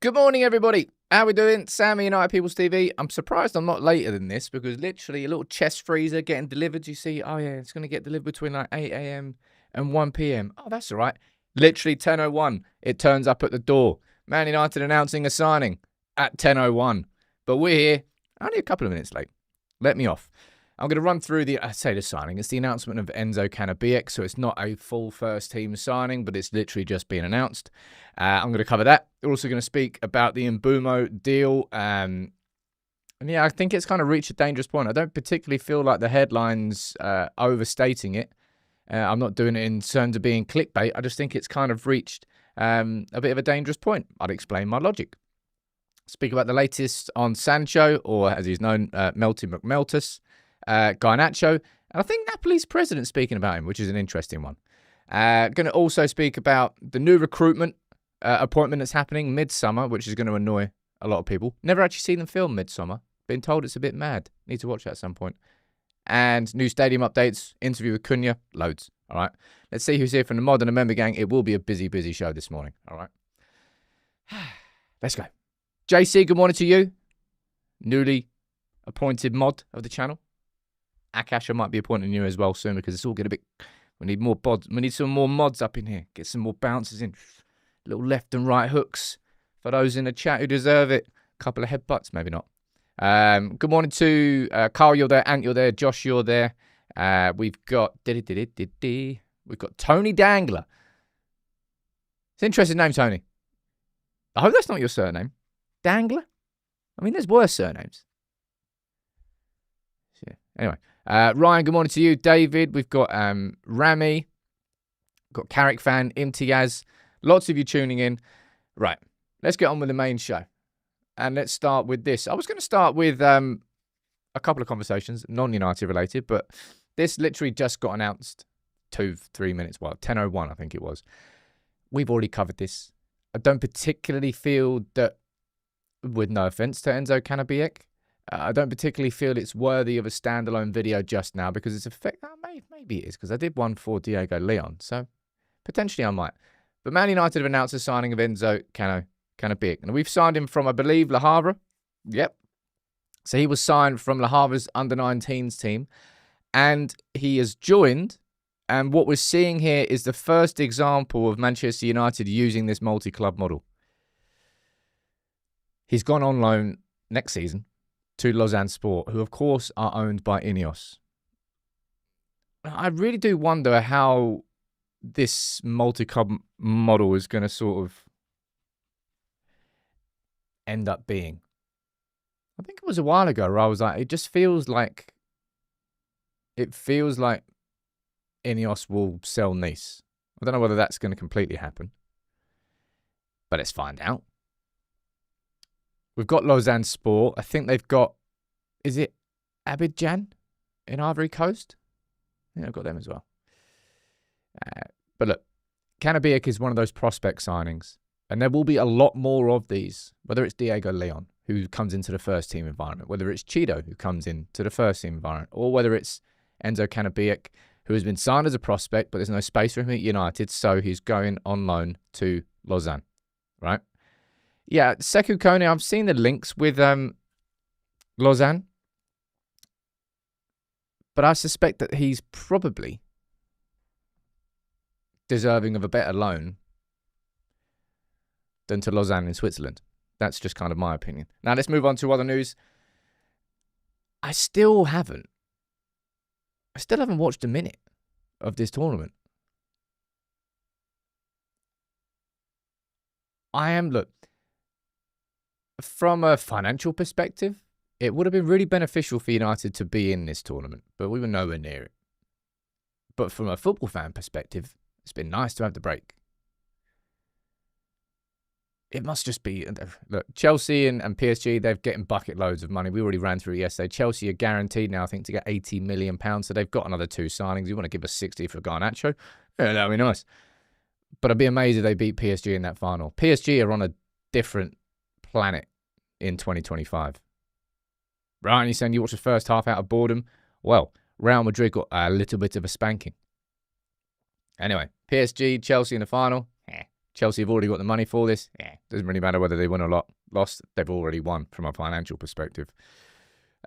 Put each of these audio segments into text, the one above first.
Good morning, everybody. How we doing? Sammy, United People's TV. I'm surprised I'm not later than this because literally a little chest freezer getting delivered. You see, oh yeah, it's going to get delivered between like 8 a.m. and 1 p.m. Oh, that's all right. Literally 10:01. It turns up at the door. Man United announcing a signing at 10:01. But we're here only a couple of minutes late. Let me off. I'm going to run through the signing. It's the announcement of Enzo Cannabix, so it's not a full first team signing, but it's literally just been announced. I'm going to cover that. We're also going to speak about the Mbeumo deal. And yeah, I think it's kind of reached a dangerous point. I don't particularly feel like the headlines overstating it. I'm not doing it in terms of being clickbait. I just think it's kind of reached a bit of a dangerous point. I'd explain my logic. Speak about the latest on Sancho, or as he's known, Melty McMeltus. Garnacho, and I think Napoli's president speaking about him, which is an interesting one. Going to also speak about the new recruitment appointment that's happening midsummer, which is going to annoy a lot of people. Never actually seen them film midsummer. Been told it's a bit mad. Need to watch that at some point. And new stadium updates, interview with Cunha, loads. All right. Let's see who's here from the Mod and the Member Gang. It will be a busy, busy show this morning. All right. Let's go. JC, good morning to you. Newly appointed mod of the channel. Akash, I might be appointing you as well soon because it's all getting a bit. We need more mods. We need some more mods up in here. Get some more bounces in. Little left and right hooks for those in the chat who deserve it. A couple of headbutts, maybe not. Good morning to Carl. You're there. Ant, you're there. Josh, you're there. We've got Tony Dangler. It's an interesting name, Tony. I hope that's not your surname, Dangler. I mean, there's worse surnames. Yeah. Anyway. Ryan, good morning to you. David, we've got Rami, got Carrick fan, Imtiaz. Lots of you tuning in. Right, let's get on with the main show. And let's start with this. I was going to start with a couple of conversations, non-United related, but this literally just got announced 2-3 minutes, 10:01 I think it was. We've already covered this. I don't particularly feel that, with no offence to Enzo Cannabix, I don't particularly feel it's worthy of a standalone video just now because it's maybe it is because I did one for Diego Leon, so potentially I might. But Man United have announced the signing of Enzo Cannabix, and we've signed him from, I believe, Le Havre. Yep. So he was signed from Le Havre's under-19s team, and he has joined. And what we're seeing here is the first example of Manchester United using this multi-club model. He's gone on loan next season to Lausanne Sport, who, of course, are owned by Ineos. I really do wonder how this multi-club model is going to sort of end up being. I think it was a while ago where I was like, it feels like Ineos will sell Nice. I don't know whether that's going to completely happen, but let's find out. We've got Lausanne Sport. I think they've got, is it Abidjan in Ivory Coast? I think I've got them as well. But look, Cannabix is one of those prospect signings, and there will be a lot more of these, whether it's Diego Leon, who comes into the first team environment, whether it's Cheeto, who comes into the first team environment, or whether it's Enzo Cannabix, who has been signed as a prospect, but there's no space for him at United, so he's going on loan to Lausanne, right? Yeah, Sekou Kone, I've seen the links with Lausanne, but I suspect that he's probably deserving of a better loan than to Lausanne in Switzerland. That's just kind of my opinion. Now, let's move on to other news. I still haven't watched a minute of this tournament. Look, from a financial perspective, it would have been really beneficial for United to be in this tournament, but we were nowhere near it. But from a football fan perspective, it's been nice to have the break. It must just be, look, Chelsea and PSG, they're getting bucket loads of money. We already ran through it yesterday. Chelsea are guaranteed now, I think, to get £80 million. So they've got another 2 signings. You want to give us 60 for Garnacho? Yeah, that'd be nice. But I'd be amazed if they beat PSG in that final. PSG are on a different planet in 2025. Right, and you're saying you watched the first half out of boredom? Well, Real Madrid got a little bit of a spanking. Anyway, PSG, Chelsea in the final. Chelsea have already got the money for this. Yeah, doesn't really matter whether they win or lost. They've already won from a financial perspective.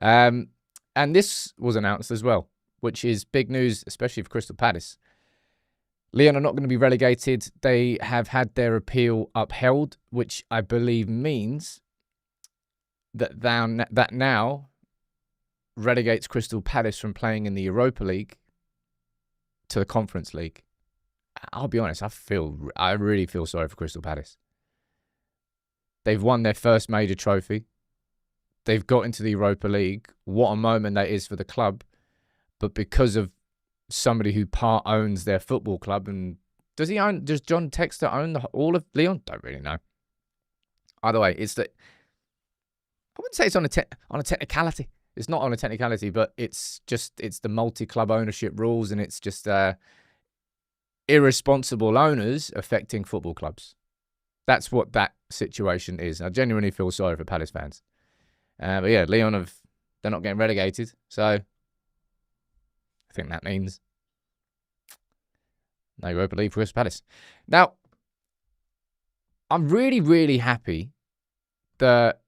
And this was announced as well, which is big news, especially for Crystal Palace. Lyon are not going to be relegated. They have had their appeal upheld, which I believe means that now relegates Crystal Palace from playing in the Europa League to the Conference League. I'll be honest, I really feel sorry for Crystal Palace. They've won their first major trophy. They've got into the Europa League. What a moment that is for the club. But because of somebody who part owns their football club, and does John Textor own all of Lyon? Don't really know. Either way, I wouldn't say it's on a technicality. It's not on a technicality, but it's the multi-club ownership rules, and it's just irresponsible owners affecting football clubs. That's what that situation is. I genuinely feel sorry for Palace fans. But yeah, Lyon they're not getting relegated, so I think that means no Europa League for Crystal Palace. Now, I'm really, really happy that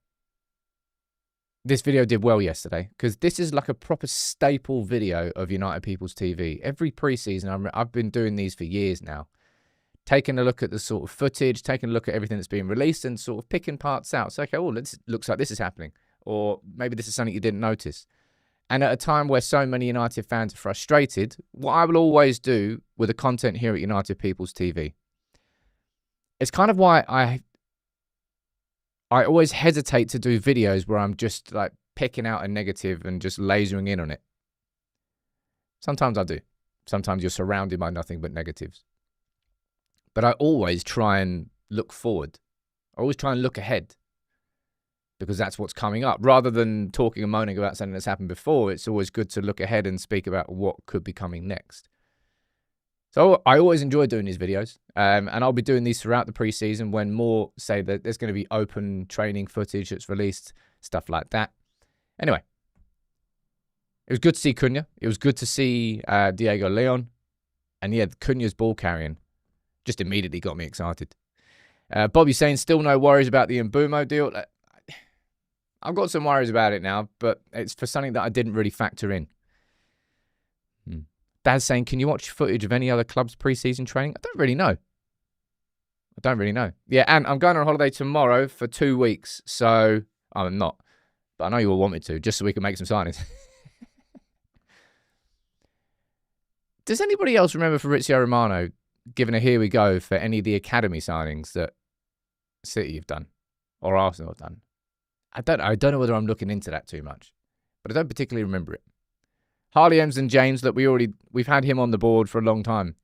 this video did well yesterday, because this is like a proper staple video of United People's TV. Every pre-season, I've been doing these for years now, taking a look at the sort of footage, taking a look at everything that's being released and sort of picking parts out. So, okay, looks like this is happening. Or maybe this is something you didn't notice. And at a time where so many United fans are frustrated, what I will always do with the content here at United People's TV, it's kind of why I always hesitate to do videos where I'm just like picking out a negative and just lasering in on it. Sometimes I do. Sometimes you're surrounded by nothing but negatives. But I always try and look forward. I always try and look ahead, because that's what's coming up. Rather than talking and moaning about something that's happened before, it's always good to look ahead and speak about what could be coming next. So I always enjoy doing these videos, and I'll be doing these throughout the preseason when more say that there's going to be open training footage that's released, stuff like that. Anyway, it was good to see Cunha. It was good to see Diego Leon. And yeah, Cunha's ball carrying just immediately got me excited. Bobby saying still no worries about the Mbeumo deal. I've got some worries about it now, but it's for something that I didn't really factor in. Dad's saying, can you watch footage of any other club's pre-season training? I don't really know. Yeah, and I'm going on holiday tomorrow for 2 weeks, so I'm not. But I know you all want me to, just so we can make some signings. Does anybody else remember Fabrizio Romano giving a here we go for any of the academy signings that City have done or Arsenal have done? I don't know whether I'm looking into that too much, but I don't particularly remember it. Harley Ems and James, look, we've had him on the board for a long time.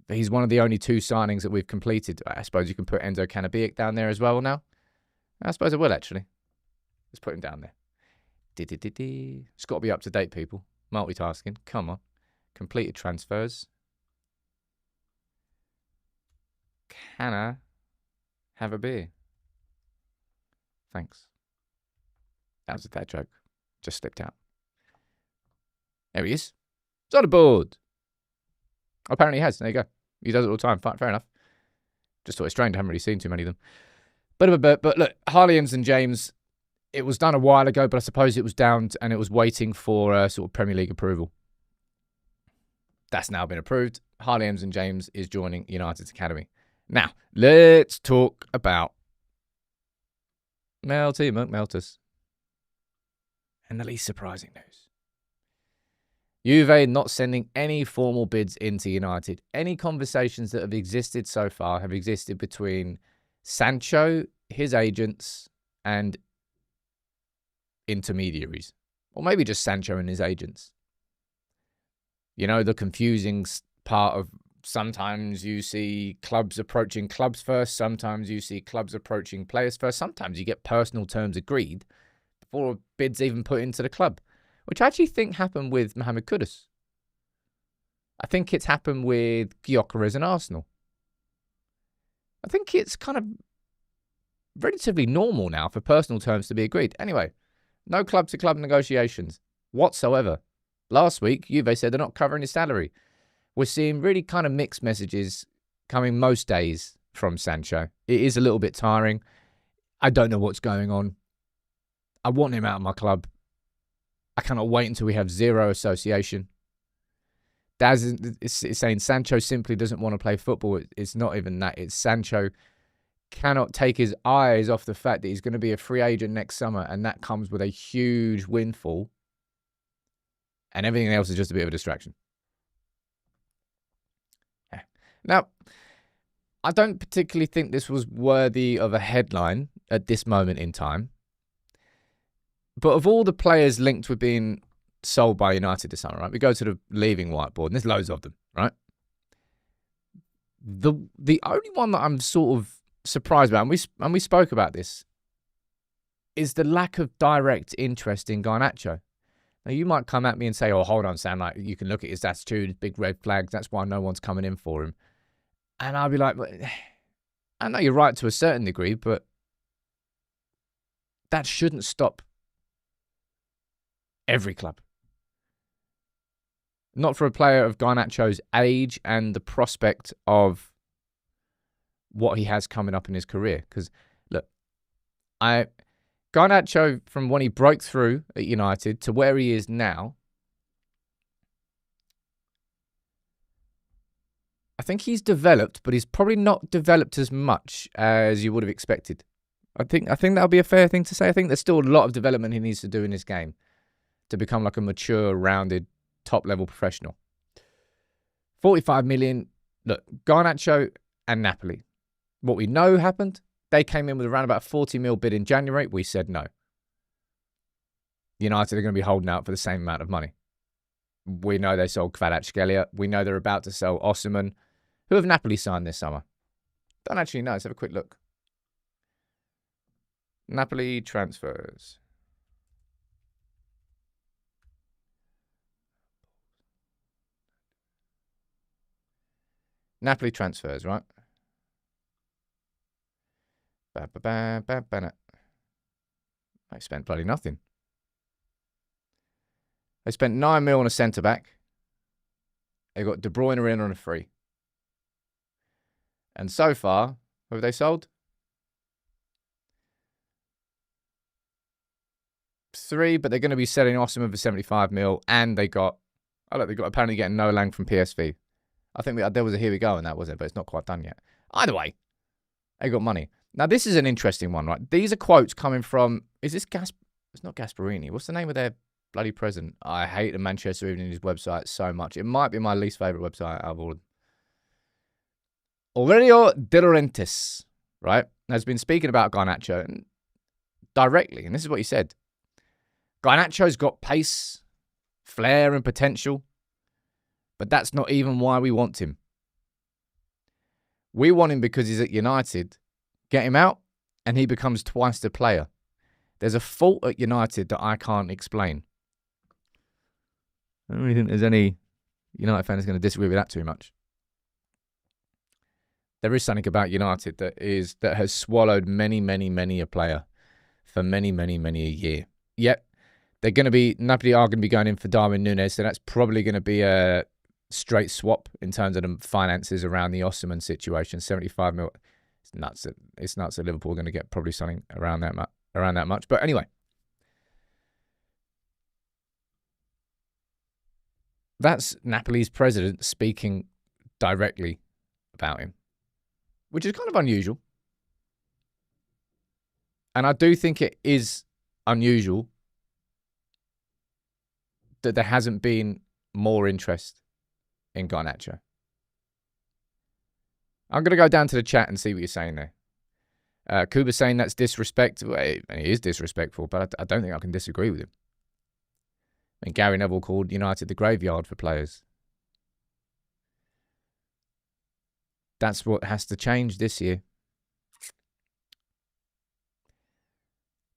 He's one of the only 2 signings that we've completed. I suppose you can put Enzo Canabic down there as well now. I suppose I will, actually. Let's put him down there. It's got to be up to date, people. Multitasking. Come on. Completed transfers. Can I have a beer? Thanks. That was a dad joke. Just slipped out. There he is. He's on the board. Apparently he has. There you go. He does it all the time. Fair enough. Just thought it's strange. I haven't really seen too many of them. But look, Harlians and James, it was done a while ago, but I suppose it was down and it was waiting for sort of Premier League approval. That's now been approved. Harlians and James is joining United's Academy. Now, let's talk about Melty McMeltus. And the least surprising news. Juve not sending any formal bids into United. Any conversations that have existed so far have existed between Sancho, his agents, and intermediaries. Or maybe just Sancho and his agents. You know, the confusing part of sometimes you see clubs approaching clubs first. Sometimes you see clubs approaching players first. Sometimes you get personal terms agreed before bids even put into the club. Which I actually think happened with Mohamed Kudus. I think it's happened with Gyökeres and Arsenal. I think it's kind of relatively normal now for personal terms to be agreed. Anyway, no club-to-club negotiations whatsoever. Last week, Juve said they're not covering his salary. We're seeing really kind of mixed messages coming most days from Sancho. It is a little bit tiring. I don't know what's going on. I want him out of my club. I cannot wait until we have zero association. Daz is saying Sancho simply doesn't want to play football. It's not even that. It's Sancho cannot take his eyes off the fact that he's going to be a free agent next summer, and that comes with a huge windfall. And everything else is just a bit of a distraction. Yeah. Now, I don't particularly think this was worthy of a headline at this moment in time. But of all the players linked with being sold by United this summer, right? We go to the leaving whiteboard, and there's loads of them, right? The only one that I'm sort of surprised about, and we spoke about this, is the lack of direct interest in Garnacho. Now, you might come at me and say, oh, hold on, Sam, like, you can look at his attitude, big red flags, that's why no one's coming in for him. And I'll be like, I know you're right to a certain degree, but that shouldn't stop every club. Not for a player of Garnacho's age and the prospect of what he has coming up in his career. Because, look, Garnacho, from when he broke through at United to where he is now, I think he's developed, but he's probably not developed as much as you would have expected. I think that'll be a fair thing to say. I think there's still a lot of development he needs to do in his game to become like a mature, rounded, top-level professional. 45 million. Look, Garnacho and Napoli. What we know happened, they came in with around about 40 mil bid in January. We said no. United are going to be holding out for the same amount of money. We know they sold Kvaratskhelia. We know they're about to sell Osimhen. Who have Napoli signed this summer? Don't actually know. Let's have a quick look. Napoli transfers. Napoli transfers, right? I spent bloody nothing. They spent 9 mil on a centre-back. They got De Bruyne in on a free. And so far, what have they sold? 3, but they're going to be selling Osimhen for 75 mil. And they got, they got apparently getting No Lang from PSV. I think there was a here we go on that, was it? But it's not quite done yet. Either way, they got money. Now, this is an interesting one, right? These are quotes coming from, is this it's not Gasparini. What's the name of their bloody president? I hate the Manchester Evening News website so much. It might be my least favourite website out of all of them. Aurelio De Laurentiis, right, has been speaking about Garnacho directly, and this is what he said. Garnacho's got pace, flair, and potential, but that's not even why we want him. We want him because he's at United. Get him out, and he becomes twice the player. There's a fault at United that I can't explain. I don't really think there's any United fan is going to disagree with that too much. There is something about United that has swallowed many, many, many a player for many, many, many a year. Yet, Napoli are going to be going in for Darwin Núñez, so that's probably going to be a straight swap in terms of the finances around the Osimhen situation. 75 mil. It's nuts that Liverpool are going to get probably something around that much. But anyway, that's Napoli's president speaking directly about him, which is kind of unusual. And I do think it is unusual that there hasn't been more interest in Garnacho. I'm going to go down to the chat and see what you're saying there. Kuba's saying that's disrespect. Well, it is disrespectful, but I don't think I can disagree with him. I mean, Gary Neville called United the graveyard for players. That's what has to change this year.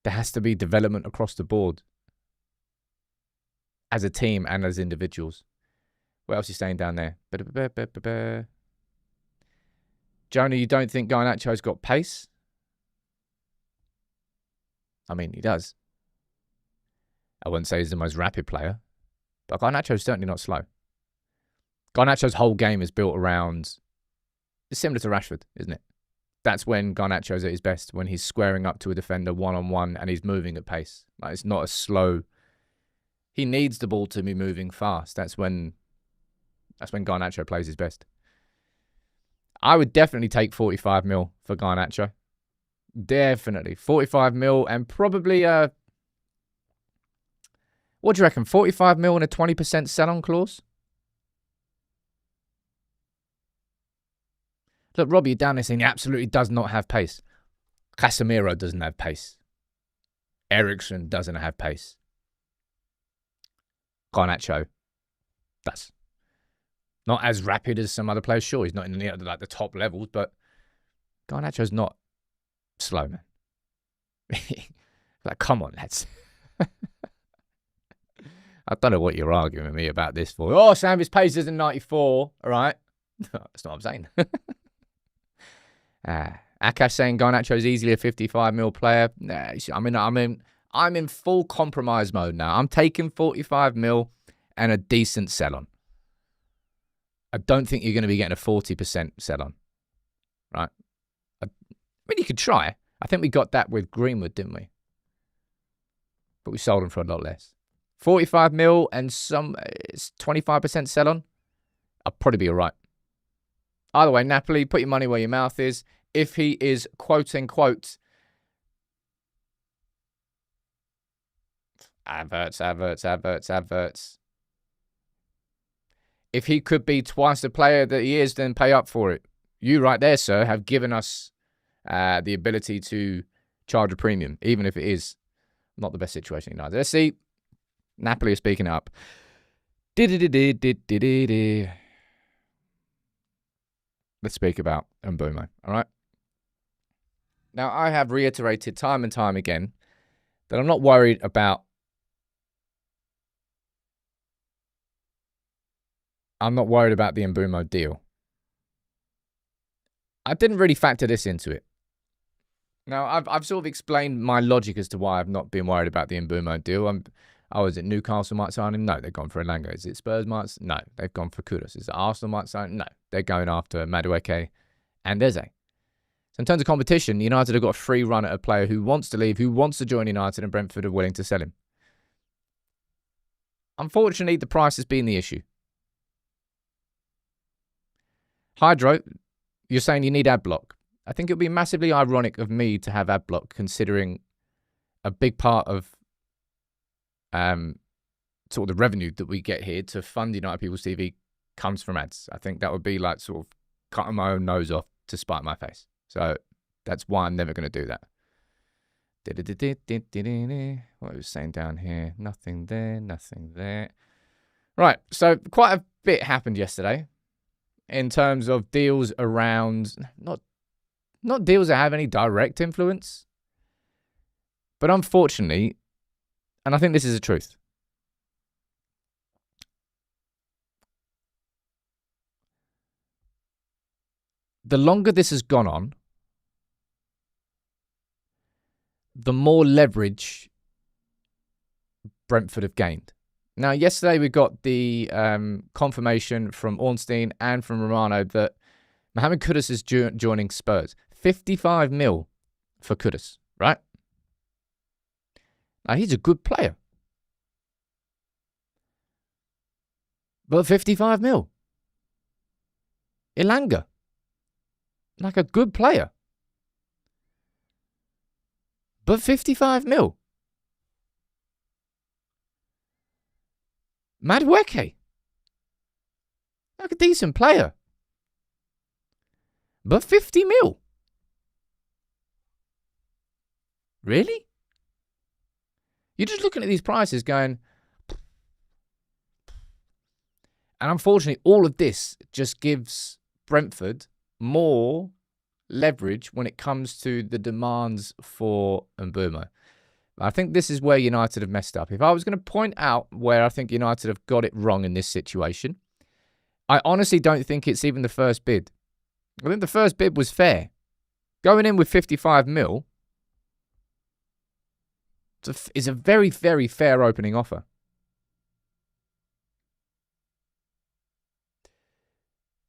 There has to be development across the board. As a team and as individuals. What else are you saying down there? Jonah, you don't think Garnacho's got pace? I mean, he does. I wouldn't say he's the most rapid player, but Garnacho's certainly not slow. Garnacho's whole game is built around... It's similar to Rashford, isn't it? That's when Garnacho's at his best, when he's squaring up to a defender one-on-one and he's moving at pace. Like, it's not a slow. He needs the ball to be moving fast. That's when Garnacho plays his best. I would definitely take 45 mil for Garnacho. Definitely. 45 mil and probably, what do you reckon? 45 mil and a 20% sell-on clause? Look, Robbie, you're down there saying he absolutely does not have pace. Casemiro doesn't have pace. Eriksen doesn't have pace. Garnacho, that's not as rapid as some other players. Sure, he's not in the top levels, but Garnacho's not slow, man. Like, come on, lads. I don't know what you're arguing with me about this for. Oh, Sam, his pace isn't 94. All right. That's not what I'm saying. Akash saying Garnacho's easily a 55 mil player. Nah, I'm in full compromise mode now. I'm taking 45 mil and a decent sell-on. I don't think you're going to be getting a 40% sell-on. Right? I mean, you could try. I think we got that with Greenwood, didn't we? But we sold him for a lot less. 45 mil and some 25% sell-on. I'll probably be all right. Either way, Napoli, put your money where your mouth is. If he is quote-unquote adverts. If he could be twice the player that he is, then pay up for it. You right there, sir, have given us the ability to charge a premium, even if it is not the best situation in United. Let's see. Napoli are speaking up. Let's speak about Mbeumo, all right? Now, I have reiterated time and time again that I'm not worried about the Mbeumo deal. I didn't really factor this into it. Now, I've sort of explained my logic as to why I've not been worried about the Mbeumo deal. Is it Newcastle might sign him? No, they've gone for Elanga. Is it Spurs might? No, they've gone for Kudus. Is it Arsenal might sign him? No, they're going after Madueke and Eze. So in terms of competition, United have got a free run at a player who wants to leave, who wants to join United, and Brentford are willing to sell him. Unfortunately, the price has been the issue. Hydro, you're saying you need ad block. I think it would be massively ironic of me to have ad block, considering a big part of sort of the revenue that we get here to fund United People's TV comes from ads. I think that would be like sort of cutting my own nose off to spite my face. So that's why I'm never going to do that. What was saying down here? Nothing there, nothing there. Right, so quite a bit happened yesterday in terms of deals around, not deals that have any direct influence, but unfortunately, and I think this is the truth, the longer this has gone on, the more leverage Brentford have gained. Now, yesterday we got the confirmation from Ornstein and from Romano that Mohamed Kudus is joining Spurs. 55 mil for Kudus, right? Now, he's a good player. But 55 mil. Elanga. Like a good player. But 55 mil. Madueke. Like a decent player. But 50 mil. Really? You're just looking at these prices going, and unfortunately, all of this just gives Brentford more leverage when it comes to the demands for Mbeumo. I think this is where United have messed up. If I was going to point out where I think United have got it wrong in this situation, I honestly don't think it's even the first bid. I think the first bid was fair. Going in with 55 mil is a very, very fair opening offer.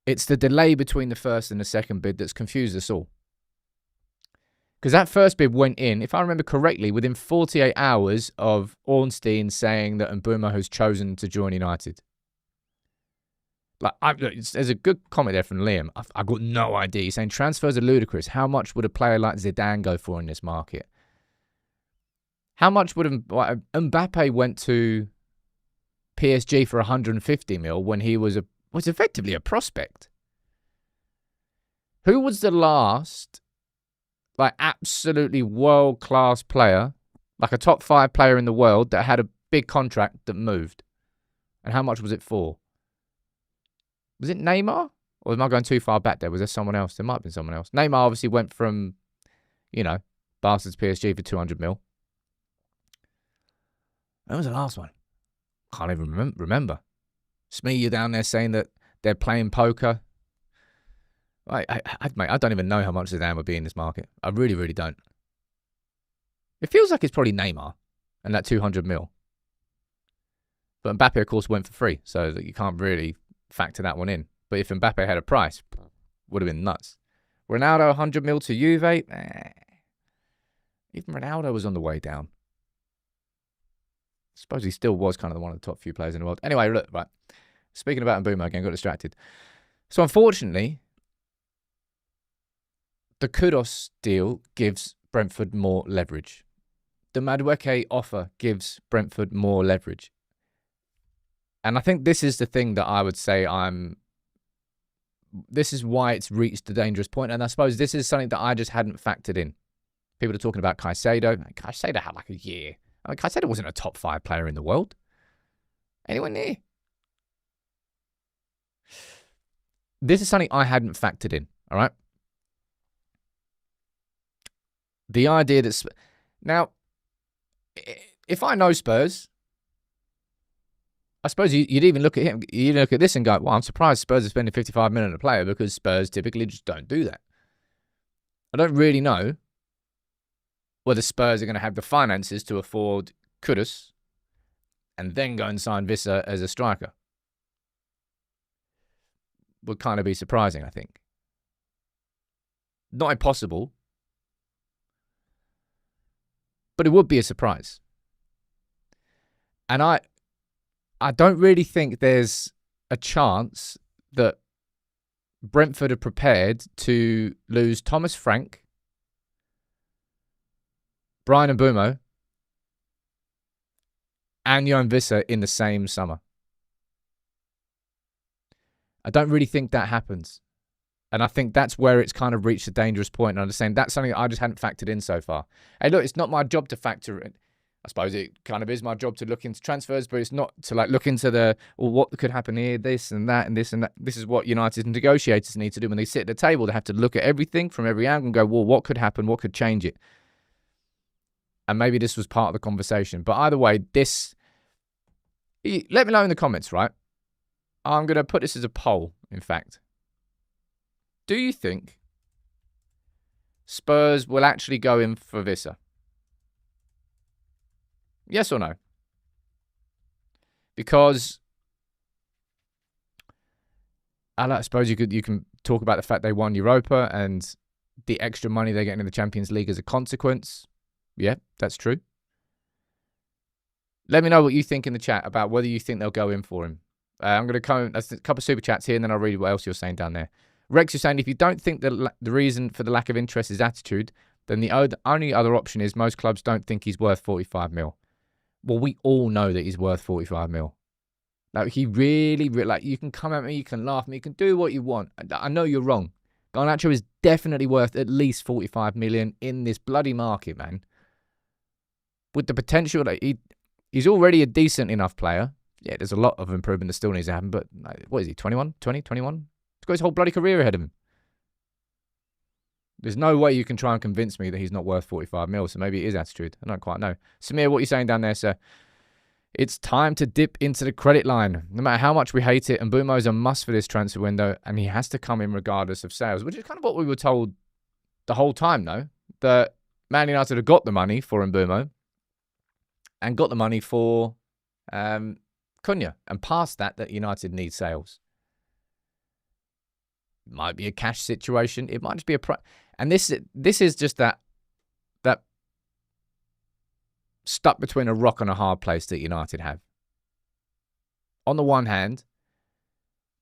It's the delay between the first and the second bid that's confused us all. Because that first bid went in, if I remember correctly, within 48 hours of Ornstein saying that Mbeumo has chosen to join United. There's a good comment there from Liam. I've got no idea. He's saying transfers are ludicrous. How much would a player like Zidane go for in this market? How much would Mbappe went to PSG for 150 mil when he was effectively a prospect? Who was the last absolutely world-class player, like a top 5 player in the world that had a big contract that moved? And how much was it for? Was it Neymar? Or am I going too far back there? Was there someone else? There might have been someone else. Neymar obviously went from, Barca to PSG for 200 mil. When was the last one? Can't even remember. Smee, you down there saying that they're playing poker. Mate, I don't even know how much Zidane would be in this market. I really, really don't. It feels like it's probably Neymar and that 200 mil. But Mbappe, of course, went for free, so that you can't really factor that one in. But if Mbappe had a price, would have been nuts. Ronaldo, 100 mil to Juve. Even Ronaldo was on the way down. I suppose he still was kind of one of the top few players in the world. Anyway, look, right. Speaking about Mbeumo again, got distracted. So unfortunately, the Kudus deal gives Brentford more leverage. The Madueke offer gives Brentford more leverage. And I think this is the thing that I would say this is why it's reached the dangerous point. And I suppose this is something that I just hadn't factored in. People are talking about Caicedo. Caicedo had like a year. Caicedo wasn't a top 5 player in the world. Anyone near? This is something I hadn't factored in, all right? The idea that... Now, if I know Spurs, I suppose you'd even look at him, you'd look at this and go, well, I'm surprised Spurs are spending 55 million on a player because Spurs typically just don't do that. I don't really know whether Spurs are going to have the finances to afford Kudus and then go and sign Visser as a striker. Would kind of be surprising, I think. Not impossible, but it would be a surprise. And I don't really think there's a chance that Brentford are prepared to lose Thomas Frank, Brian Mbeumo, and Johan Visser in the same summer. I don't really think that happens. And I think that's where it's kind of reached a dangerous point. And I'm just saying that's something I just hadn't factored in so far. Hey, look, it's not my job to factor in. I suppose it kind of is my job to look into transfers, but it's not to look into what could happen here, this and that and this and that. This is what United negotiators need to do when they sit at the table. They have to look at everything from every angle and go, well, what could happen? What could change it? And maybe this was part of the conversation. But either way, let me know in the comments, right? I'm going to put this as a poll, in fact. Do you think Spurs will actually go in for Visser? Yes or no? Because I suppose you can talk about the fact they won Europa and the extra money they're getting in the Champions League as a consequence. Yeah, that's true. Let me know what you think in the chat about whether you think they'll go in for him. I'm going to comment a couple of super chats here and then I'll read what else you're saying down there. Rex, you're saying if you don't think that the reason for the lack of interest is attitude, then the only other option is most clubs don't think he's worth 45 mil. Well, we all know that he's worth 45 mil. He really, you can come at me, you can laugh at me, you can do what you want. I know you're wrong. Garnacho is definitely worth at least 45 million in this bloody market, man. With the potential that he's already a decent enough player. Yeah, there's a lot of improvement that still needs to happen, but what is he, 21? 20, 21? He's got his whole bloody career ahead of him. There's no way you can try and convince me that he's not worth 45 mil, so maybe it is attitude. I don't quite know. Samir, what are you saying down there, sir? It's time to dip into the credit line. No matter how much we hate it, Mbeumo is a must for this transfer window, and he has to come in regardless of sales, which is kind of what we were told the whole time, though, that Man United have got the money for Mbeumo and got the money for Cunha, and past that United need sales. It might be a cash situation. It might just be and this is just that stuck between a rock and a hard place that United have. On the one hand,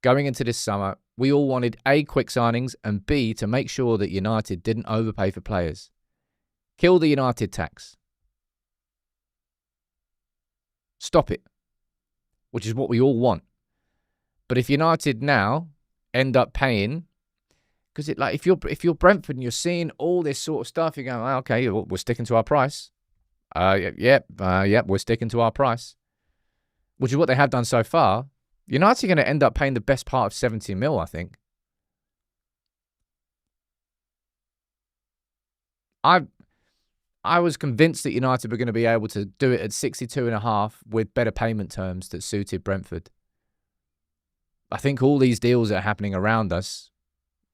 going into this summer, we all wanted A, quick signings, and B, to make sure that United didn't overpay for players. Kill the United tax. Stop it. Which is what we all want. But if United now end up paying, because if you're Brentford and you're seeing all this sort of stuff, you're going, okay, we're sticking to our price. Yep, we're sticking to our price. Which is what they have done so far. United are going to end up paying the best part of 70 mil, I think. I was convinced that United were going to be able to do it at 62.5 with better payment terms that suited Brentford. I think all these deals that are happening around us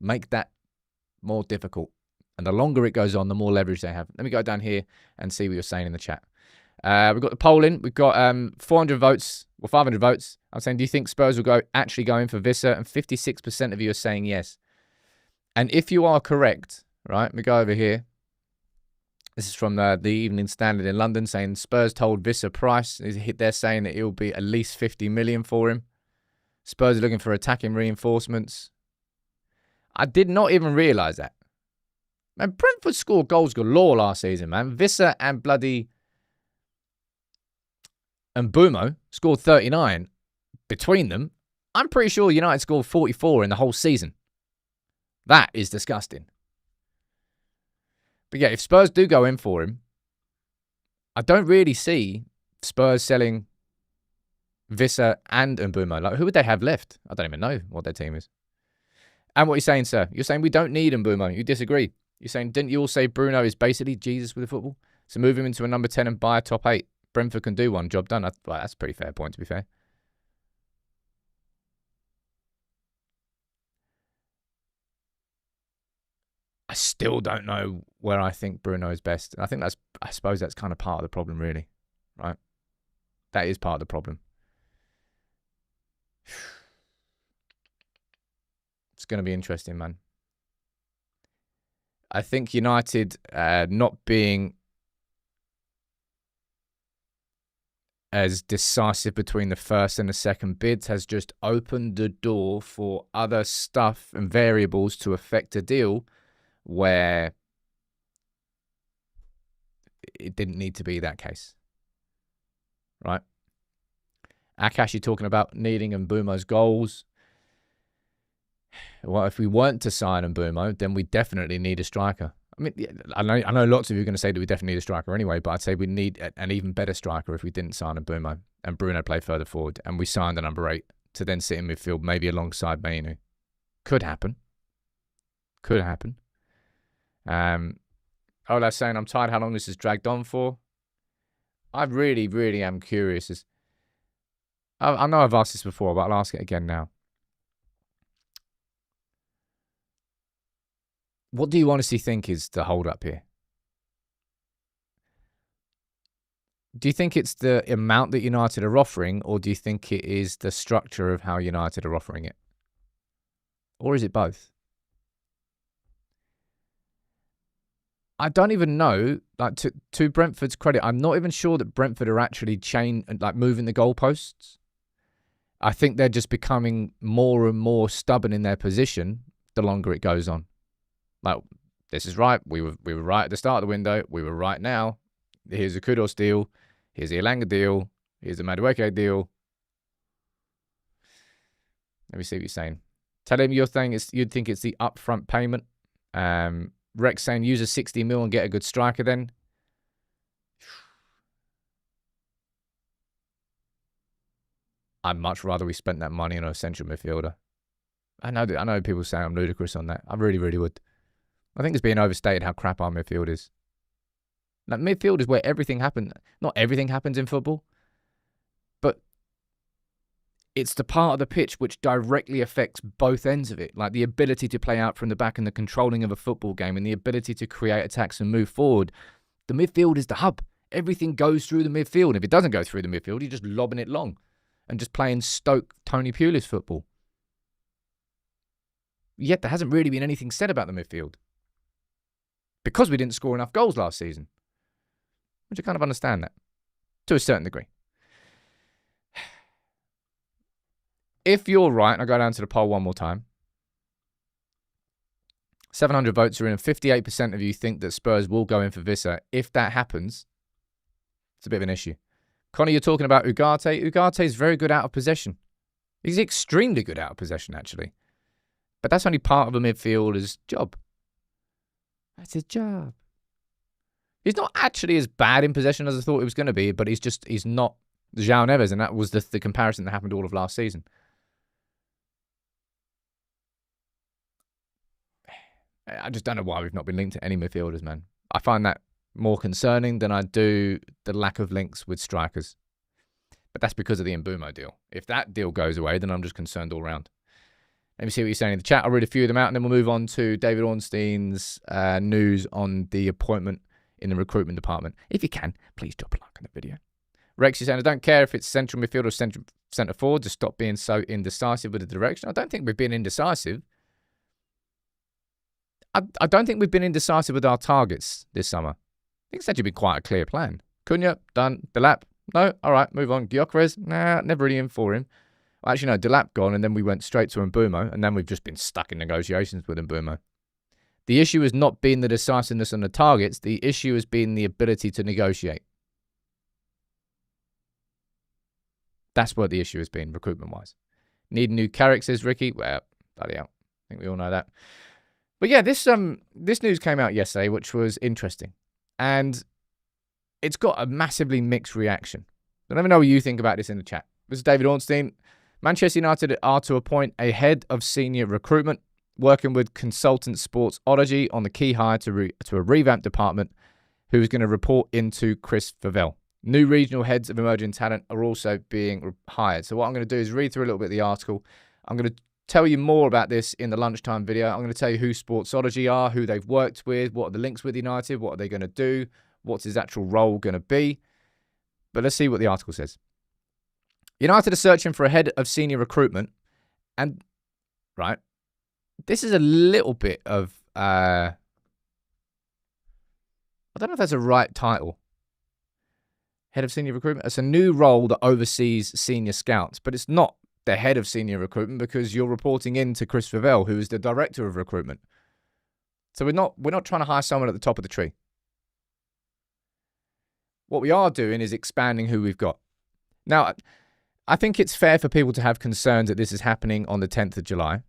make that more difficult. And the longer it goes on, the more leverage they have. Let me go down here and see what you're saying in the chat. We've got the poll in. We've got 400 votes, or 500 votes. I'm saying, do you think Spurs will actually go in for Visser? And 56% of you are saying yes. And if you are correct, right, let me go over here. This is from the Evening Standard in London, saying Spurs told Visser price. They're saying that it will be at least 50 million for him. Spurs are looking for attacking reinforcements. I did not even realise that. Man, Brentford scored goals galore last season, man. Visser and bloody Mbeumo scored 39 between them. I'm pretty sure United scored 44 in the whole season. That is disgusting. But yeah, if Spurs do go in for him, I don't really see Spurs selling Visser and Mbeumo. Like, who would they have left? I don't even know what their team is. And what are you saying, sir? You're saying we don't need Mbeumo. You disagree. You're saying, didn't you all say Bruno is basically Jesus with the football? So move him into a number 10 and buy a top 8. Brentford can do one. Job done. Well, that's a pretty fair point, to be fair. I still don't know where I think Bruno is best. I think I suppose that's kind of part of the problem, really. Right? That is part of the problem. It's going to be interesting, man. I think United not being as decisive between the first and the second bids has just opened the door for other stuff and variables to affect a deal where it didn't need to be that case. Right? Akash, you're talking about needing Mbeumo's goals. Well, if we weren't to sign Mbeumo, then we definitely need a striker. I mean, I know lots of you are going to say that we definitely need a striker anyway, but I'd say we need an even better striker if we didn't sign Mbeumo and Bruno play further forward and we signed a number 8 to then sit in midfield, maybe alongside Mbeumo. Could happen. Could happen. Ola's saying, I'm tired how long this has dragged on for. I really, really am curious. I know I've asked this before, but I'll ask it again now. What do you honestly think is the hold-up here? Do you think it's the amount that United are offering, or do you think it is the structure of how United are offering it? Or is it both? I don't even know. Like, to Brentford's credit, I'm not even sure that Brentford are actually moving the goalposts. I think they're just becoming more and more stubborn in their position the longer it goes on. Like, this is right. We were right at the start of the window. We were right now. Here's a Kudos deal. Here's the Elanga deal. Here's the Madueke deal. Let me see what you're saying. Tell him you're saying you'd think it's the upfront payment. Rex saying use a 60 mil and get a good striker then. I'd much rather we spent that money on a central midfielder. I know people say I'm ludicrous on that. I really, really would. I think it's being overstated how crap our midfield is. Like, midfield is where everything happens. Not everything happens in football, but it's the part of the pitch which directly affects both ends of it. Like the ability to play out from the back and the controlling of a football game and the ability to create attacks and move forward. The midfield is the hub. Everything goes through the midfield. If it doesn't go through the midfield, you're just lobbing it long and just playing Stoke Tony Pulis football. Yet there hasn't really been anything said about the midfield, because we didn't score enough goals last season. which I kind of understand that to a certain degree. If you're right, and I go down to the poll one more time, 700 votes are in, and 58% of you think that Spurs will go in for Vissa. If that happens, it's a bit of an issue. Connor, you're talking about Ugarte. Ugarte is very good out of possession. He's extremely good out of possession, actually. But that's only part of a midfielder's job. That's his job. He's not actually as bad in possession as I thought he was going to be, but he's not João Neves, and that was the comparison that happened all of last season. I just don't know why we've not been linked to any midfielders, man. I find that more concerning than I do the lack of links with strikers. But that's because of the Mbeumo deal. If that deal goes away, then I'm just concerned all round. Let me see what you're saying in the chat. I'll read a few of them out, and then we'll move on to David Ornstein's news on the appointment in the recruitment department. If you can, please drop a like on the video. Rex, you're saying, I don't care if it's central midfield or centre forward, just stop being so indecisive with the direction. I don't think we've been indecisive. I don't think we've been indecisive with our targets this summer. I think it's actually been quite a clear plan. Cunha, done. Delap, no. All right, move on. Gyökeres, nah, never really in for him. Well, actually, no, Delap gone, and then we went straight to Mbeumo, and then we've just been stuck in negotiations with Mbeumo. The issue has not been the decisiveness on the targets. The issue has been the ability to negotiate. That's what the issue has been, recruitment-wise. Need new characters, says Ricky. Well, bloody hell. I think we all know that. But yeah, this news came out yesterday, which was interesting. And it's got a massively mixed reaction. I don't even know what you think about this in the chat. This is David Ornstein. Manchester United are to appoint a head of senior recruitment, working with consultant Sportsology on the key hire to a revamped department who is going to report into Chris Favell. New regional heads of emerging talent are also being hired. So what I'm going to do is read through a little bit of the article. I'm going to tell you more about this in the lunchtime video. I'm going to tell you who Sportsology are, who they've worked with, what are the links with United, what are they going to do, what's his actual role going to be. But let's see what the article says. United are searching for a head of senior recruitment. And, right, this is a little bit of, I don't know if that's a right title. Head of senior recruitment. It's a new role that oversees senior scouts, but it's not the head of senior recruitment because you're reporting in to Chris Favell, who is the director of recruitment. So we're not trying to hire someone at the top of the tree. What we are doing is expanding who we've got. Now, I think it's fair for people to have concerns that this is happening on the 10th of July.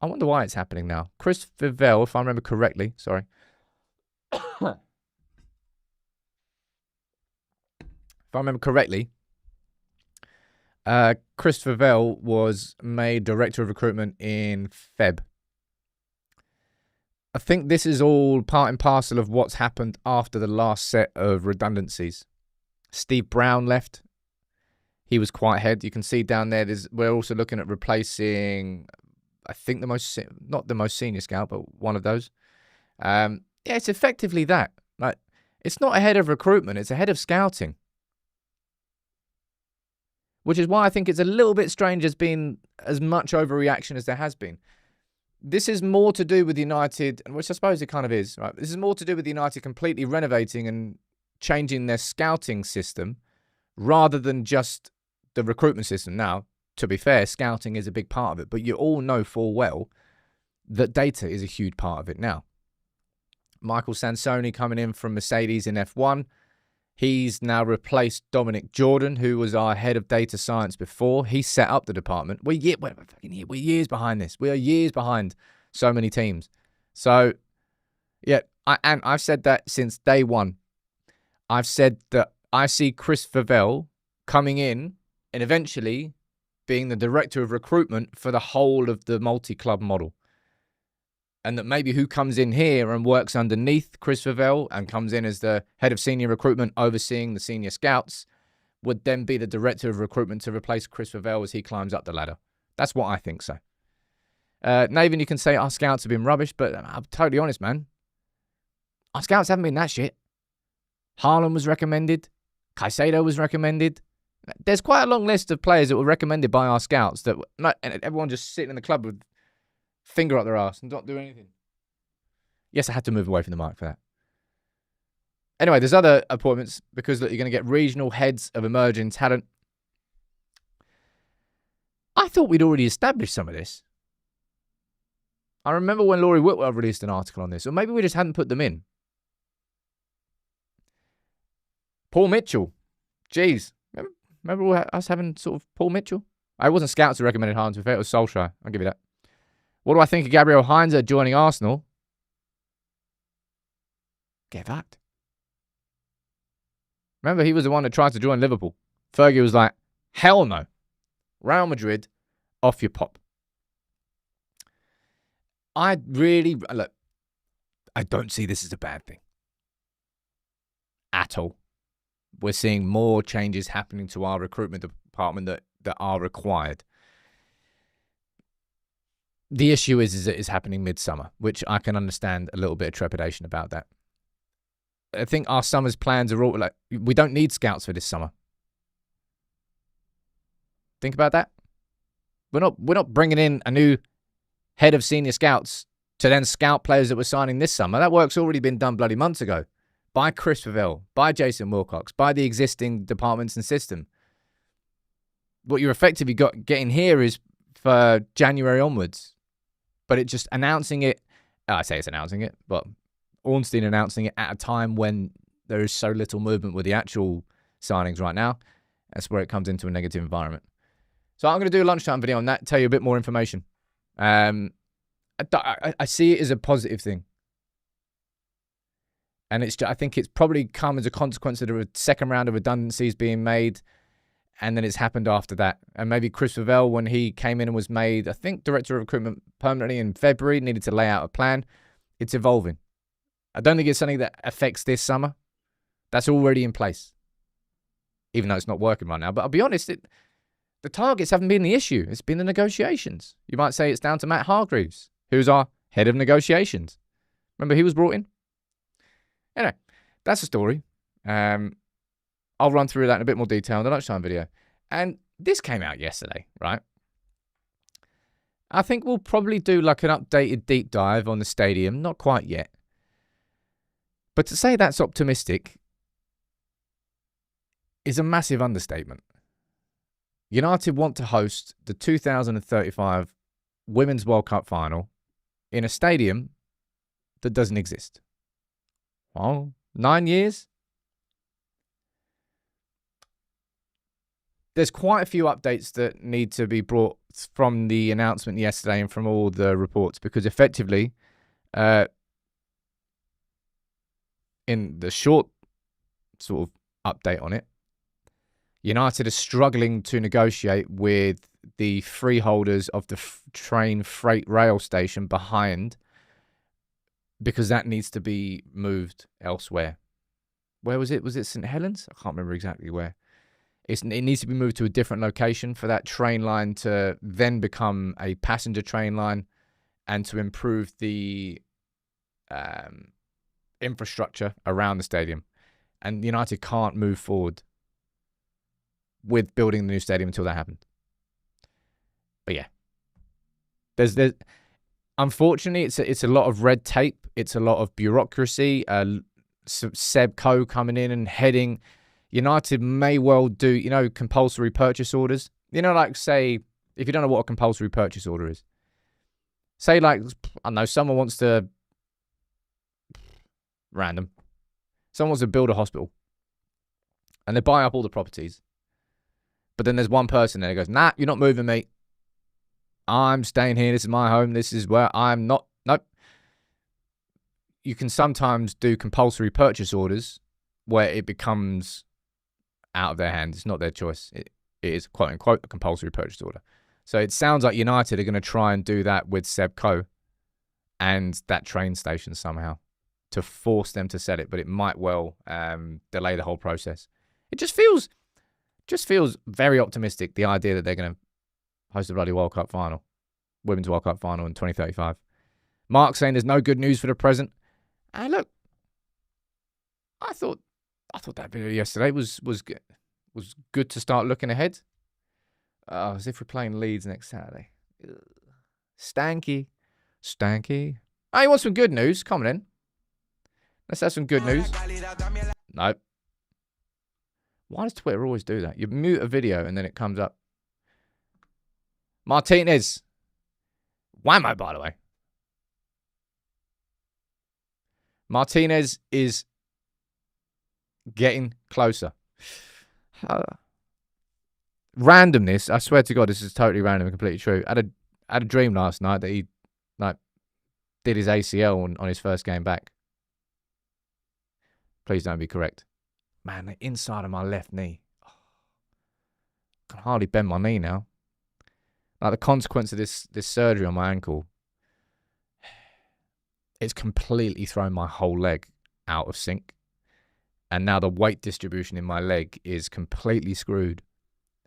I wonder why it's happening now. Chris Favell, if I remember correctly, sorry. If I remember correctly, Chris Favell was made director of recruitment in Feb. I think this is all part and parcel of what's happened after the last set of redundancies. Steve Brown left. He was quite ahead. You can see down there, we're also looking at replacing, I think not the most senior scout, but one of those. Yeah, it's effectively that. Like, it's not a head of recruitment, it's a head of scouting. Which is why I think it's a little bit strange as being as much overreaction as there has been. This is more to do with United, which I suppose it kind of is, right? This is more to do with United completely renovating and changing their scouting system rather than just the recruitment system. Now, to be fair, scouting is a big part of it, but you all know full well that data is a huge part of it now. Michael Sansoni coming in from Mercedes in F1. He's now replaced Dominic Jordan, who was our head of data science before. He set up the department. We're years behind this. We are years behind so many teams. So, yeah, I've said that since day one. I've said that I see Chris Favell coming in and eventually being the director of recruitment for the whole of the multi-club model. And that maybe who comes in here and works underneath Chris Favell and comes in as the head of senior recruitment overseeing the senior scouts would then be the director of recruitment to replace Chris Favell as he climbs up the ladder. That's what I think so. Nathan, you can say our scouts have been rubbish, but I'm totally honest, man. Our scouts haven't been that shit. Haaland was recommended. Caicedo was recommended. There's quite a long list of players that were recommended by our scouts and everyone just sitting in the club with finger up their ass and not do anything. Yes, I had to move away from the mic for that. Anyway, there's other appointments because look, you're going to get regional heads of emerging talent. I thought we'd already established some of this. I remember when Laurie Whitwell released an article on this, or maybe we just hadn't put them in. Paul Mitchell. Jeez. Remember us having sort of Paul Mitchell? It wasn't Scouts who recommended Hines, it was Solskjaer. I'll give you that. What do I think of Gabriel Hines joining Arsenal? Get that. Remember, he was the one that tried to join Liverpool. Fergie was like, hell no. Real Madrid, off your pop. Look, I don't see this as a bad thing. At all. We're seeing more changes happening to our recruitment department that are required. The issue is that it's happening midsummer, which I can understand a little bit of trepidation about that. I think our summer's plans are all like, we don't need scouts for this summer. Think about that. We're not bringing in a new head of senior scouts to then scout players that we're signing this summer. That work's already been done bloody months ago by Chris Favell, by Jason Wilcox, by the existing departments and system. What you're effectively getting here is for January onwards, but it just announcing it. I say it's announcing it, but Ornstein announcing it at a time when there is so little movement with the actual signings right now. That's where it comes into a negative environment. So I'm going to do a lunchtime video on that, tell you a bit more information. I see it as a positive thing. And I think it's probably come as a consequence of the second round of redundancies being made, and then it's happened after that. And maybe Chris Favell, when he came in and was made, I think, Director of Recruitment permanently in February, needed to lay out a plan. It's evolving. I don't think it's something that affects this summer. That's already in place, even though it's not working right now. But I'll be honest, the targets haven't been the issue. It's been the negotiations. You might say it's down to Matt Hargreaves, who's our head of negotiations. Remember, he was brought in? Anyway, that's the story. I'll run through that in a bit more detail in the lunchtime video. And this came out yesterday, right? I think we'll probably do like an updated deep dive on the stadium. Not quite yet. But to say that's optimistic is a massive understatement. United want to host the 2035 Women's World Cup final in a stadium that doesn't exist. Well, 9 years? There's quite a few updates that need to be brought from the announcement yesterday and from all the reports, because effectively, in the short sort of update on it, United are struggling to negotiate with the freeholders of the train freight rail station behind, because that needs to be moved elsewhere. Where was it? Was it St. Helens? I can't remember exactly where. It needs to be moved to a different location for that train line to then become a passenger train line and to improve the infrastructure around the stadium. And United can't move forward with building the new stadium until that happens. But yeah, there's unfortunately it's a lot of red tape. It's a lot of bureaucracy. Seb Coe coming in and heading. United may well do, compulsory purchase orders. Like say, if you don't know what a compulsory purchase order is, say like, I don't know, someone wants to build a hospital and they buy up all the properties. But then there's one person there who goes, nah, you're not moving me. I'm staying here. This is my home. This is where I'm not. Nope. You can sometimes do compulsory purchase orders where it becomes out of their hands. It's not their choice. It is, quote unquote, a compulsory purchase order. So it sounds like United are going to try and do that with Seb Coe and that train station somehow to force them to sell it. But it might well delay the whole process. It just feels very optimistic, the idea that they're going to host the bloody World Cup final, Women's World Cup final in 2035. Mark saying there's no good news for the present. And look, I thought that video yesterday was good to start looking ahead. As if we're playing Leeds next Saturday. Stanky. Oh, you want some good news? Come on in. Let's have some good news. No. Why does Twitter always do that? You mute a video and then it comes up. Martinez. Whammo, by the way. Martinez is getting closer. Randomness. I swear to God, this is totally random and completely true. I had a dream last night that he did his ACL on his first game back. Please don't be correct. Man, the inside of my left knee. I can hardly bend my knee now. Like the consequence of this surgery on my ankle, it's completely thrown my whole leg out of sync. And now the weight distribution in my leg is completely screwed.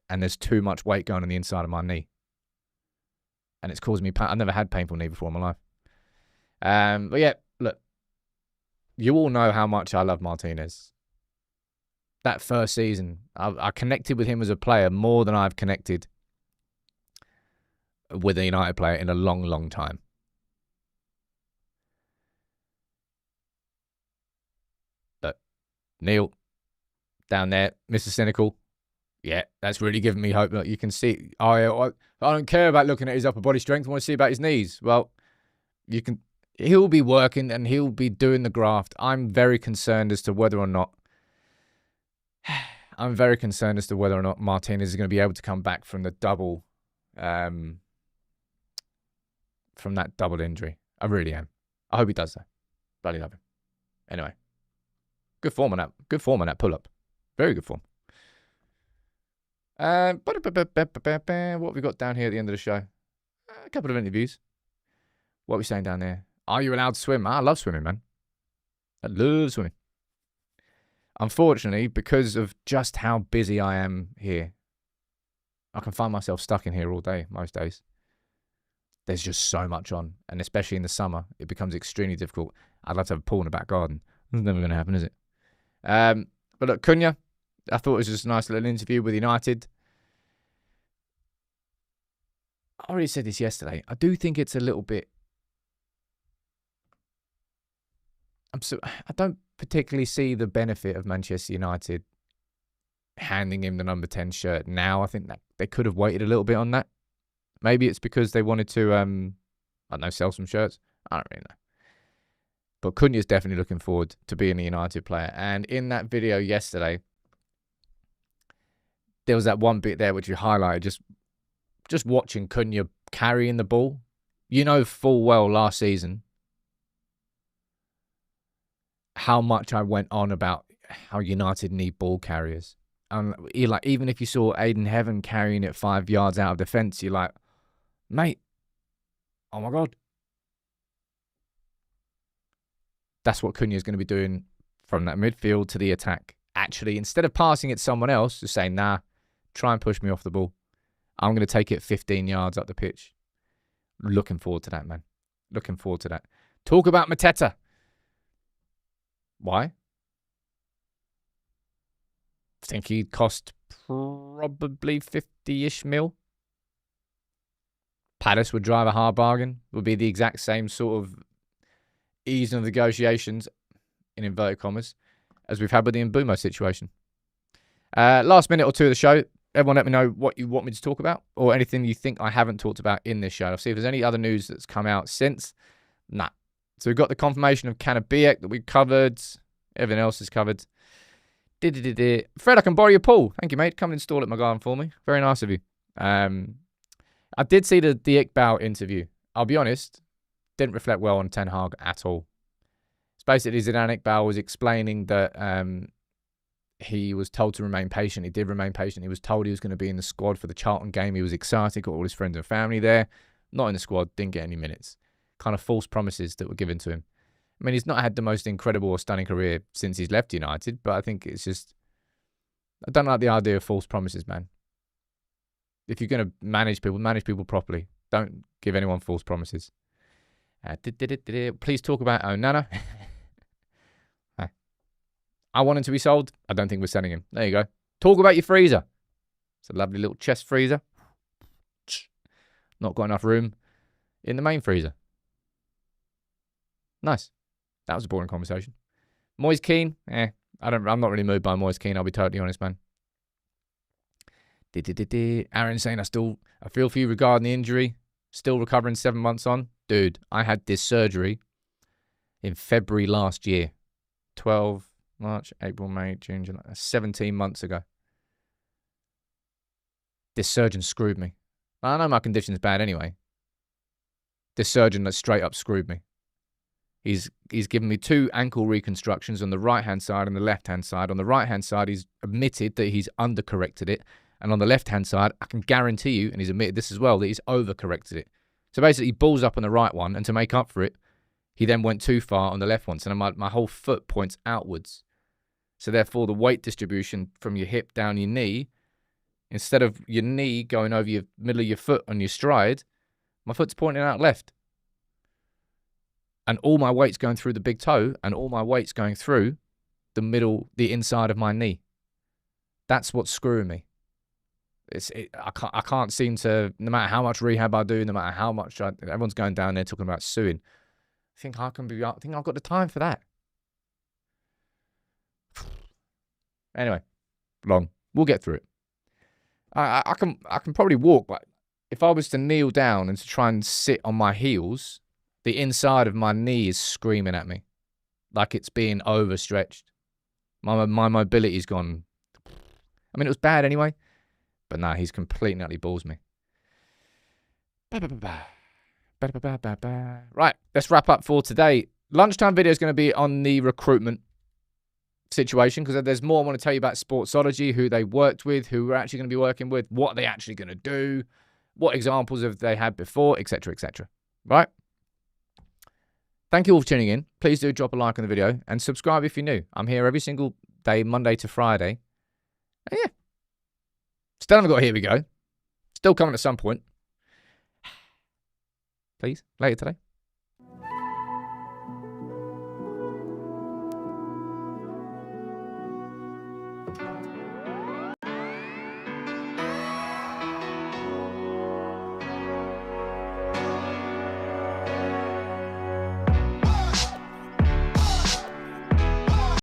And there's too much weight going on the inside of my knee. And it's causing me pain. I've never had painful knee before in my life. But yeah, look. You all know how much I love Martinez. That first season, I connected with him as a player more than I've connected with a United player in a long, long time. But Neil, down there, Mr. Cynical, yeah, that's really giving me hope. Look, you can see, I don't care about looking at his upper body strength. I want to see about his knees. Well, he'll be working and he'll be doing the graft. I'm very concerned as to whether or not Martinez is going to be able to come back from the double, from that double injury. I really am. I hope he does though. Bloody love him. Anyway, good form on that pull-up. Very good form. What have we got down here at the end of the show? A couple of interviews. What are we saying down there? Are you allowed to swim? I love swimming, man. I love swimming. Unfortunately, because of just how busy I am here, I can find myself stuck in here all day, most days. There's just so much on. And especially in the summer, it becomes extremely difficult. I'd love to have a pool in the back garden. It's never going to happen, is it? But look, Cunha, I thought it was just a nice little interview with United. I already said this yesterday. I do think it's a little bit... I don't particularly see the benefit of Manchester United handing him the number 10 shirt now. I think that they could have waited a little bit on that. Maybe it's because they wanted to, I don't know, sell some shirts. I don't really know. But Cunha's definitely looking forward to being a United player. And in that video yesterday, there was that one bit there which you highlighted, just watching Cunha carrying the ball. You know full well last season how much I went on about how United need ball carriers. And even if you saw Aiden Heaven carrying it 5 yards out of defence, you're like, mate, oh my God. That's what Cunha is going to be doing from that midfield to the attack. Actually, instead of passing it someone else, just saying, nah, try and push me off the ball. I'm going to take it 15 yards up the pitch. Looking forward to that, man. Looking forward to that. Talk about Mateta. Why? I think he'd cost probably 50-ish mil. Palace would drive a hard bargain. Would be the exact same sort of ease of negotiations, in inverted commas, as we've had with the Mbeumo situation. Last minute or two of the show, everyone let me know what you want me to talk about or anything you think I haven't talked about in this show. I'll see if there's any other news that's come out since. Nah. So we've got the confirmation of Canabiek that we've covered. Everything else is covered. Fred, I can borrow your pool. Thank you, mate. Come and install it in my garden for me. Very nice of you. I did see the Iqbal interview. I'll be honest, didn't reflect well on Ten Hag at all. It's basically Zidane Iqbal was explaining that he was told to remain patient. He did remain patient. He was told he was going to be in the squad for the Charlton game. He was excited, got all his friends and family there. Not in the squad, didn't get any minutes. Kind of false promises that were given to him. I mean, he's not had the most incredible or stunning career since he's left United, but I think it's just... I don't like the idea of false promises, man. If you're going to manage people properly. Don't give anyone false promises. Please talk about Onana. I want him to be sold. I don't think we're selling him. There you go. Talk about your freezer. It's a lovely little chest freezer. Not got enough room in the main freezer. Nice. That was a boring conversation. Moise Keane? I'm not really moved by Moise Keane, I'll be totally honest, man. Aaron saying, I feel for you regarding the injury. Still recovering 7 months on. Dude, I had this surgery in February last year. 12, March, April, May, June, July. 17 months ago. This surgeon screwed me. I know my condition's bad anyway. This surgeon that straight up screwed me. He's given me 2 ankle reconstructions on the right-hand side and the left-hand side. On the right-hand side, he's admitted that he's undercorrected it. And on the left-hand side, I can guarantee you, and he's admitted this as well, that he's overcorrected it. So basically, he balls up on the right one, and to make up for it, he then went too far on the left one. So my whole foot points outwards. So therefore, the weight distribution from your hip down your knee, instead of your knee going over your middle of your foot on your stride, my foot's pointing out left. And all my weight's going through the big toe, and all my weight's going through the inside of my knee. That's what's screwing me. I can't seem to, no matter how much rehab I do, no matter how much everyone's going down there talking about suing. I think I've got the time for that. Anyway, long. We'll get through it. I can probably walk, but if I was to kneel down and to try and sit on my heels, the inside of my knee is screaming at me like it's being overstretched. My mobility's gone. I mean, it was bad anyway, but nah, he's completely and utterly balls me. Right, let's wrap up for today. Lunchtime video is going to be on the recruitment situation because there's more I want to tell you about Sportsology, who they worked with, who we're actually going to be working with, what are they actually going to do, what examples have they had before, etc., etc. Right? Thank you all for tuning in. Please do drop a like on the video and subscribe if you're new. I'm here every single day, Monday to Friday. And yeah. Still haven't got Here We Go. Still coming at some point. Please, later today.